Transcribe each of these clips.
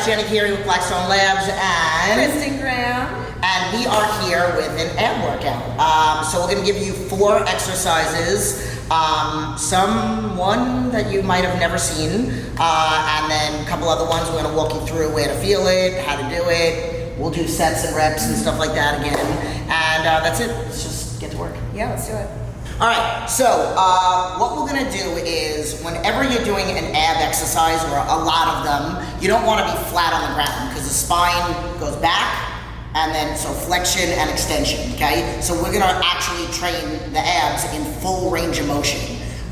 Jenny here with Blackstone Labs and Kristen Graham. And we are here with an ab workout. So we're going to give you 4 exercises. One that you might have never seen, and then a couple other ones. We're going to walk you through where to feel it, how to do it. We'll do sets and reps and stuff like that again. And that's it. Let's just get to work. Yeah, let's do it. All right, so what we're gonna do is whenever you're doing an ab exercise, or a lot of them, you don't wanna be flat on the ground because the spine goes back, and then so flexion and extension, okay? So we're gonna actually train the abs in full range of motion.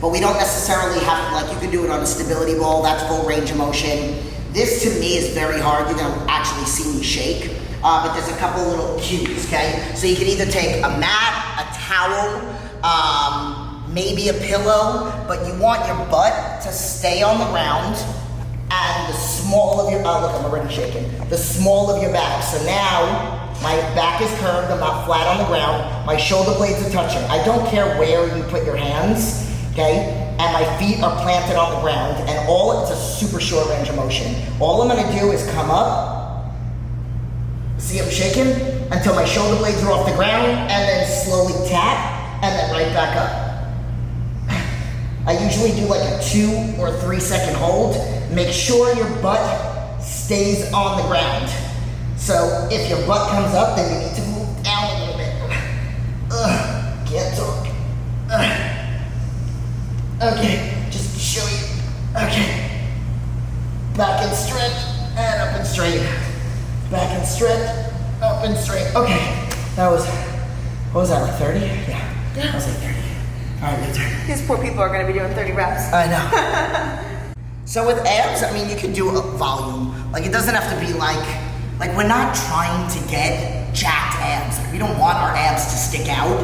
But we don't necessarily have, like you can do it on a stability ball, that's full range of motion. This to me is very hard, you're gonna actually see me shake. But there's a couple little cues, okay? So you can either take a mat, a towel, maybe a pillow, but you want your butt to stay on the ground and the small of your, oh look, I'm already shaking, the small of your back. So now my back is curved, I'm not flat on the ground, my shoulder blades are touching. I don't care where you put your hands, okay? And my feet are planted on the ground, and it's a super short range of motion. All I'm gonna do is come up, see I'm shaking, until my shoulder blades are off the ground, and then slowly tap, and then right back up. I usually do like a 2 or 3 second hold. Make sure your butt stays on the ground. So if your butt comes up, then you need to move down a little bit. Can't talk. Okay, just to show you. Okay. Back and stretch, and up and straight. Back and stretch, up and straight. Okay, that was, what was that, like 30? Yeah. I was like 30. All right, your turn. These poor people are going to be doing 30 reps. I know. So with abs, I mean, you could do a volume. Like, it doesn't have to be like we're not trying to get jacked abs. Like, we don't want our abs to stick out.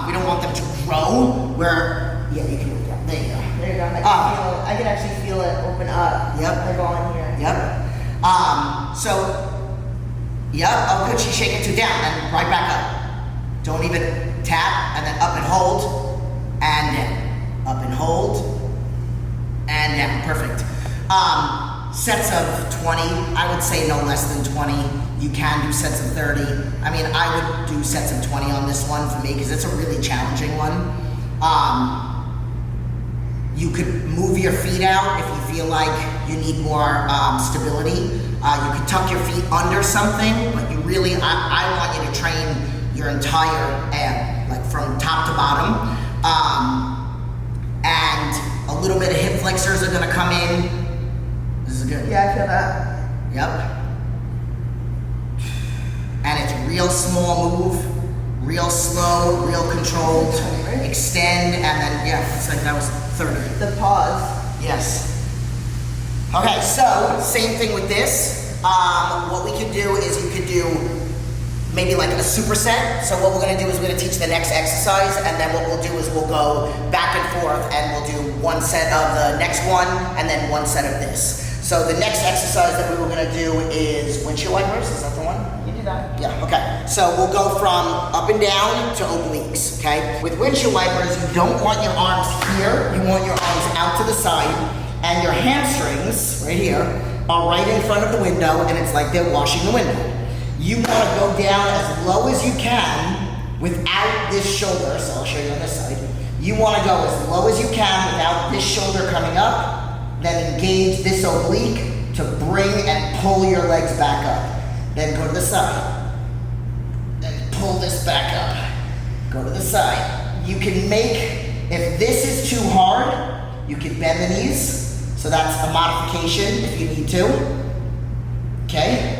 We don't want them to grow. Yeah, you can do that. There you go. There you go. I can actually feel it open up. Yep. I go on here. Yep. Oh good, she's shaking 2 down, and right back up. Don't even tap, and then up and hold, and down. Up and hold, and down. Perfect. Sets of 20, I would say no less than 20. You can do sets of 30. I mean, I would do sets of 20 on this one for me, because it's a really challenging one. You could move your feet out if you feel like you need more stability. You could tuck your feet under something, but you really, I want you to train your entire ab, like from top to bottom. And a little bit of hip flexors are gonna come in. This is good. Yeah, I feel that. Yep. And it's real small move, real slow, real controlled. Extend, and then, yeah, it's like that was 30. The pause. Yes. Okay, so, same thing with this. What we could do is you could do maybe like a superset. So what we're gonna do is we're gonna teach the next exercise, and then what we'll do is we'll go back and forth, and we'll do 1 set of the next one, and then 1 set of this. So the next exercise that we were gonna do is windshield wipers, is that the one? You do that. Yeah, okay. So we'll go from up and down to obliques, okay? With windshield wipers, you don't want your arms here, you want your arms out to the side, and your hamstrings, right here, are right in front of the window, and it's like they're washing the window. You want to go down as low as you can without this shoulder, so I'll show you on this side. You want to go as low as you can without this shoulder coming up, then engage this oblique to bring and pull your legs back up. Then go to the side, then pull this back up. Go to the side. You can make, if this is too hard, you can bend the knees, so that's a modification if you need to, okay?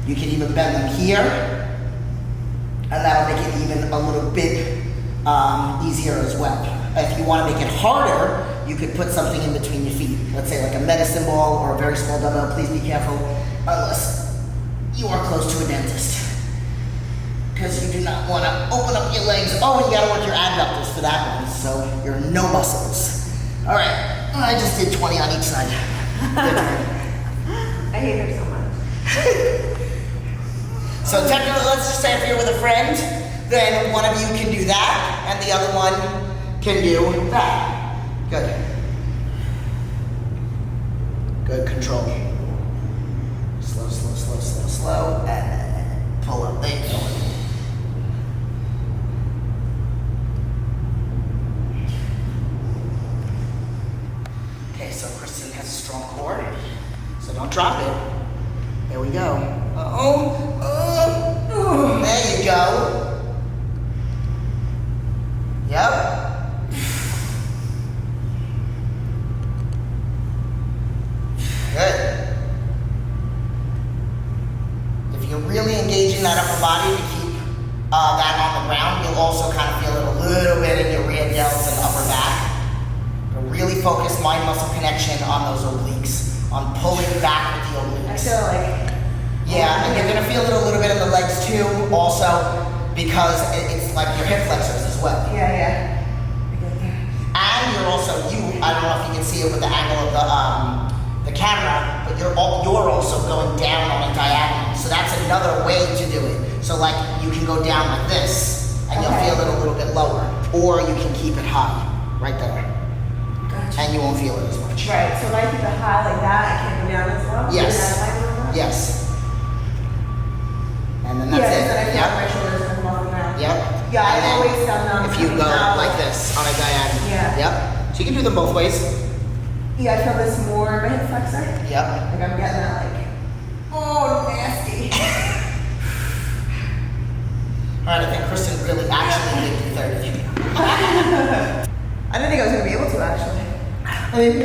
You can even bend them here, and that'll make it even a little bit easier as well. If you want to make it harder, you could put something in between your feet. Let's say like a medicine ball or a very small dumbbell. Please be careful, unless you are close to a dentist, because you do not want to open up your legs. Oh, and you got to work your adductors for that one, so you're no muscles. All right, I just did 20 on each side. I hate her so much. So technically, let's just say if you're with a friend, then one of you can do that, and the other one can do that. Good. Good control. drop it. There we go. There you go. Yep. Good. If you're really engaging that upper body to keep that on the ground, you'll also kind of feel it a little bit in your rear delts and upper back. But really focus mind muscle connection on those obliques, on pulling back with the obliques. I feel like. Yeah, and you're gonna feel it a little bit in the legs too, also, because it's like your hip flexors as well. Yeah. And you're also, I don't know if you can see it with the angle of the camera, but you're also going down on a diagonal. So that's another way to do it. So like you can go down like this, and you'll feel it a little bit lower. Or you can keep it high, right there. Gotcha. And you won't feel it as much. Right, so if I keep it high like that, I can't go down as well? Yes. Yes. And then that's it. Then I feel like my shoulders are off the ground. Yep. Yeah, I've And then always done them. if you go like this on a diagonal. Yeah. Yep. So you can do them both ways. Yeah, I feel this more in my hip flexor. Yep. Like I'm getting that like, oh, nasty. Alright, I think Kristen really actually did 30. I didn't think I was going to be able to actually. I mean,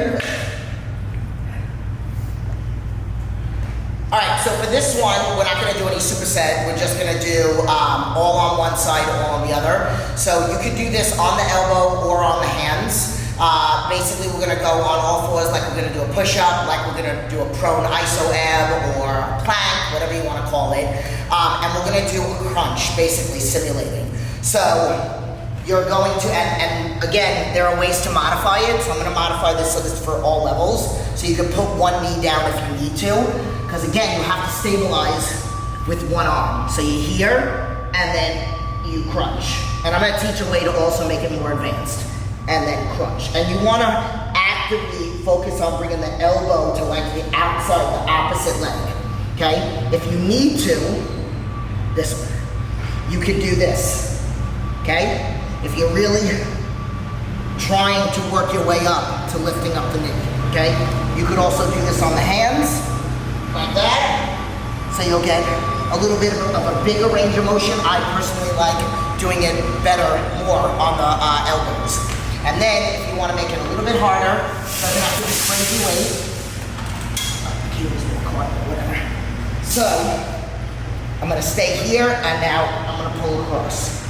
Alright, so for this one, we're not going to do any superset. We're just going to do all on one side, all on the other. So you could do this on the elbow or on the hands. Basically, we're going to go on all fours like we're going to do a push-up, like we're going to do a prone iso ab or a plank, whatever you want to call it. And we're going to do a crunch, basically simulating. So you're going to, and again, there are ways to modify it. So I'm going to modify this so this is for all levels. So you can put one knee down if you need to. Because again, you have to stabilize with one arm. So you here, and then you crunch. And I'm going to teach a way to also make it more advanced. And then crunch. And you want to actively focus on bringing the elbow to like the outside, the opposite leg. Okay? If you need to, this way. You can do this. Okay? If you're really trying to work your way up to lifting up the knee. Okay? You could also do this on the hands. Like that. So you'll get a little bit of a bigger range of motion. I personally like doing it better, more on the elbows. And then if you want to make it a little bit harder, doesn't have to be crazy weight. The cable's a little caught, but whatever. So I'm going to stay here, and now I'm going to pull across.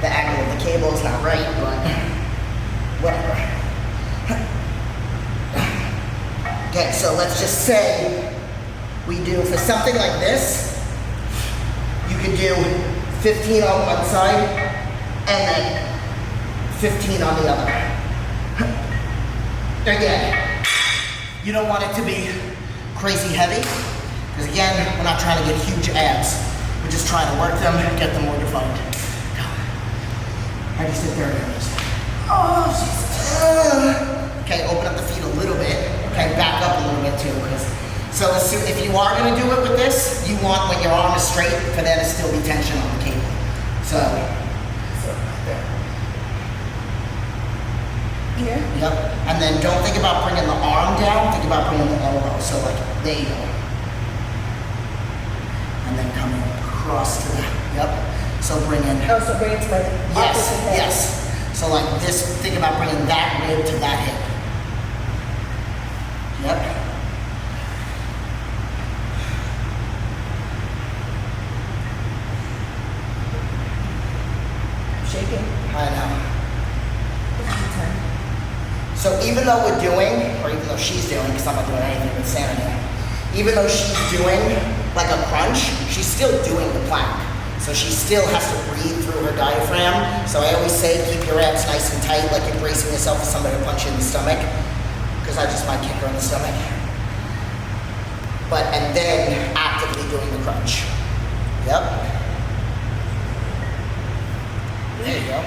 The angle of the cable is not right, but whatever. Okay, so let's just say we do, for something like this, you could do 15 on one side and then 15 on the other. Again, you don't want it to be crazy heavy, because again, we're not trying to get huge abs. We're just trying to work them, get them more defined. How do you sit there? Oh, Jesus. Okay, open up the feet a little bit. Okay, back up a little bit too, because so if you are going to do it with this, you want, when your arm is straight, for there to still be tension on the cable. So there. here. Yep. And then don't think about bringing the arm down, think about bringing the elbow. So like, there you go. And then coming across to the, yep. So bring in. Oh, so bring it to my opposite hip. Yes. So like this, think about bringing that rib to that hip. Yep. Shaking. I know. So even though we're doing, or even though she's doing, because I'm not doing anything with sanity, even though she's doing like a crunch, she's still doing the plank. So she still has to breathe through her diaphragm. So I always say keep your abs nice and tight, like you're bracing yourself for somebody to punch you in the stomach, because I just might kick her in the stomach. But, and then actively doing the crunch. Yep. There you go.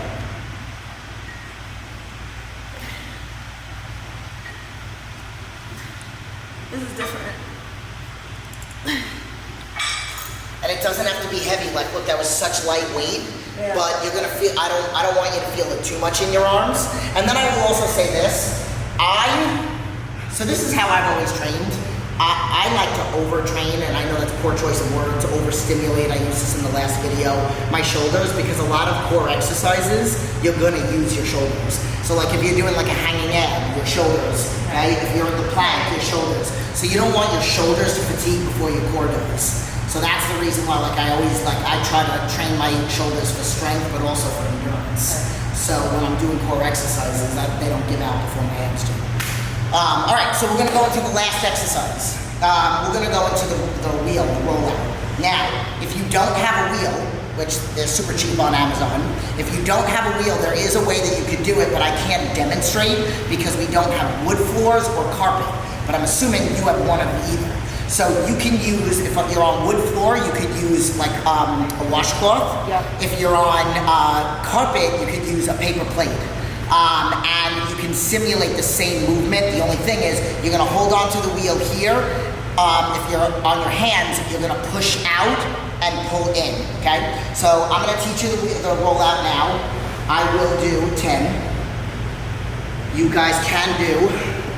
This is different. And it doesn't have to be heavy. Like, look, that was such light weight, Yeah. but you're gonna feel. I don't want you to feel it too much in your arms. And then I will also say this. So this is how I've always trained. I like to overtrain, and I know that's poor choice of words, overstimulate. I used this in the last video, my shoulders, because a lot of core exercises, you're gonna use your shoulders. So like if you're doing like a hanging ab, your shoulders, right? If you're in the plank, your shoulders. So you don't want your shoulders to fatigue before your core does. So that's the reason why like I try to train my shoulders for strength, but also for endurance. So when I'm doing core exercises, they don't give out before my abs do. All right, so we're gonna go into the last exercise. We're gonna go into the wheel, the rollout. Now, if you don't have a wheel, which they're super cheap on Amazon, if you don't have a wheel, there is a way that you could do it, but I can't demonstrate because we don't have wood floors or carpet. But I'm assuming you have one of either. So you can use, if you're on wood floor, you could use like a washcloth. Yep. If you're on carpet, you could use a paper plate. And you can simulate the same movement. The only thing is you're gonna hold onto the wheel here. If you're on your hands, you're gonna push out and pull in, okay? So I'm gonna teach you the rollout now. I will do 10. You guys can do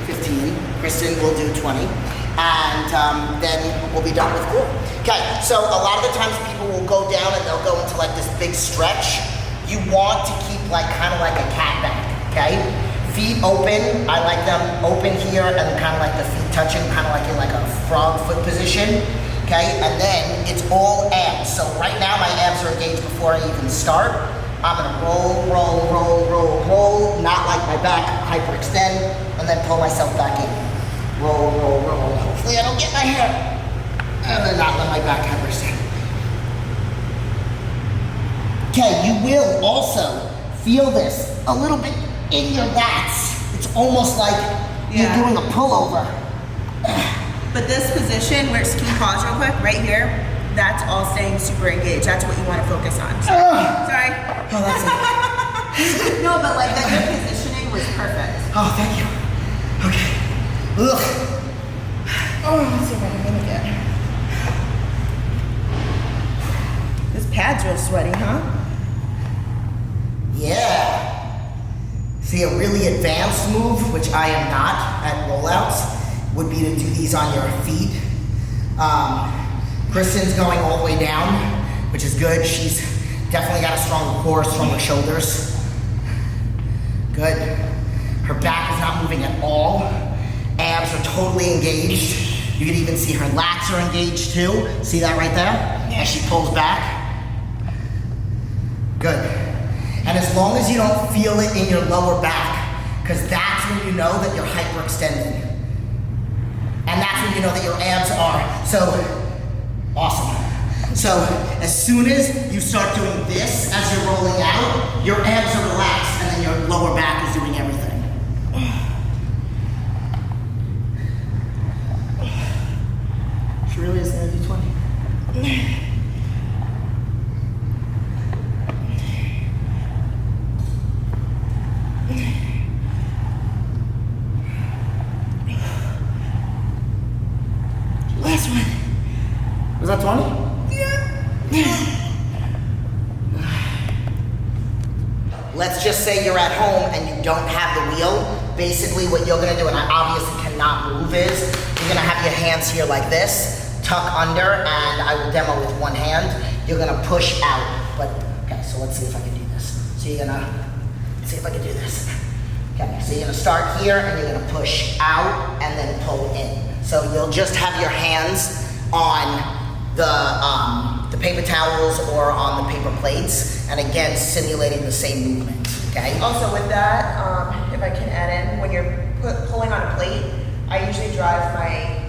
15. Kristen will do 20. And then we'll be done with core. Okay, so a lot of the times people will go down and they'll go into like this big stretch. You want to keep like kind of like a cat back, okay? Feet open, I like them open here and kind of like the feet touching, kind of like in like a frog foot position, okay? And then it's all abs. So right now my abs are engaged before I even start. I'm gonna roll, roll, roll, roll, roll, not like my back hyperextend, and then pull myself back in. Roll, roll, roll. Hopefully I don't get my hair. And then not let my back hyperextend. Okay, you will also feel this a little bit in your lats. It's almost like you're doing a pullover. But this position, where can you pause real quick? Right here, that's all staying super engaged. That's what you want to focus on. Sorry. Oh, that's it. No, but like that, your positioning was perfect. Oh, thank you. Okay. Ugh. Oh, let's see what I'm gonna get. This pad's real sweaty, huh? Yeah. See, a really advanced move, which I am not at rollouts, would be to do these on your feet. Kristen's going all the way down, which is good. She's definitely got a stronger core, stronger shoulders. Good. Her back is not moving at all. Abs are totally engaged. You can even see her lats are engaged too. See that right there? As she pulls back. Good. And as long as you don't feel it in your lower back, because that's when you know that you're hyperextending. And that's when you know that your abs are. So, awesome. So, as soon as you start doing this as you're rolling out, your abs are relaxed and then your lower back is doing everything. She really is gonna do 20. Last one. Was that 20? Yeah. Let's just say you're at home and you don't have the wheel. Basically what you're gonna do, and I obviously cannot move, is you're gonna have your hands here like this, tuck under, and I will demo with one hand. You're gonna push out, but, okay, so let's see if I can do this. So you're gonna, see if I can do this. Okay, so you're gonna start here and you're gonna push out and then pull in. So you'll just have your hands on the paper towels or on the paper plates, and again, simulating the same movement, okay? Also with that, if I can add in, when you're pulling on a plate, I usually drive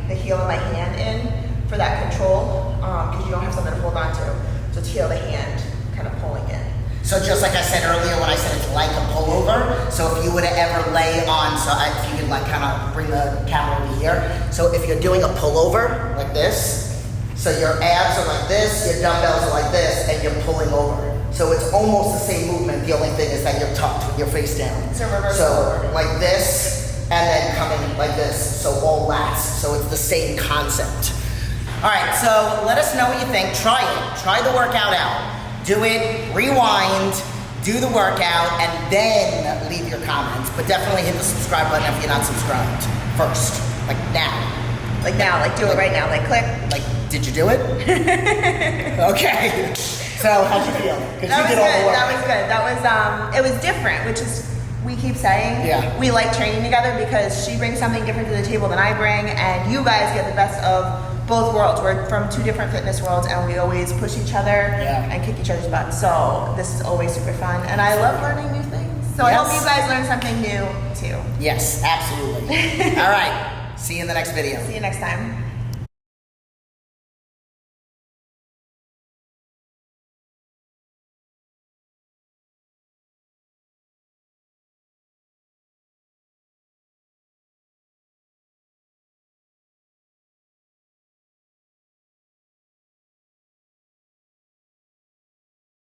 the heel of my hand in for that control, because you don't have something to hold on to. So it's heel of the hand kind of pulling in. So just like I said earlier when I said it's like a pullover, so if you were to ever lay on, so if you could like kind of bring the camera over here. So if you're doing a pullover like this, so your abs are like this, your dumbbells are like this, and you're pulling over. So it's almost the same movement, the only thing is that you're tucked with your face down. So reverse So like this, and then coming like this, so all lats. So it's the same concept. All right, so let us know what you think. Try it, try the workout out. Do it, rewind, do the workout, and then leave your comments. But definitely hit the subscribe button if you're not subscribed first, like now. Like now, like do it right now, like click. Like, did you do it? Okay. So how'd you feel? Because you did all the work. That was good. That was it was different, which is we keep saying. Yeah. We like training together because she brings something different to the table than I bring, and you guys get the best of both worlds. We're from two different fitness worlds, and we always push each other and kick each other's butts. So this is always super fun, and I love learning new things. So I hope you guys learn something new too. Yes, absolutely. All right. See you in the next video. See you next time.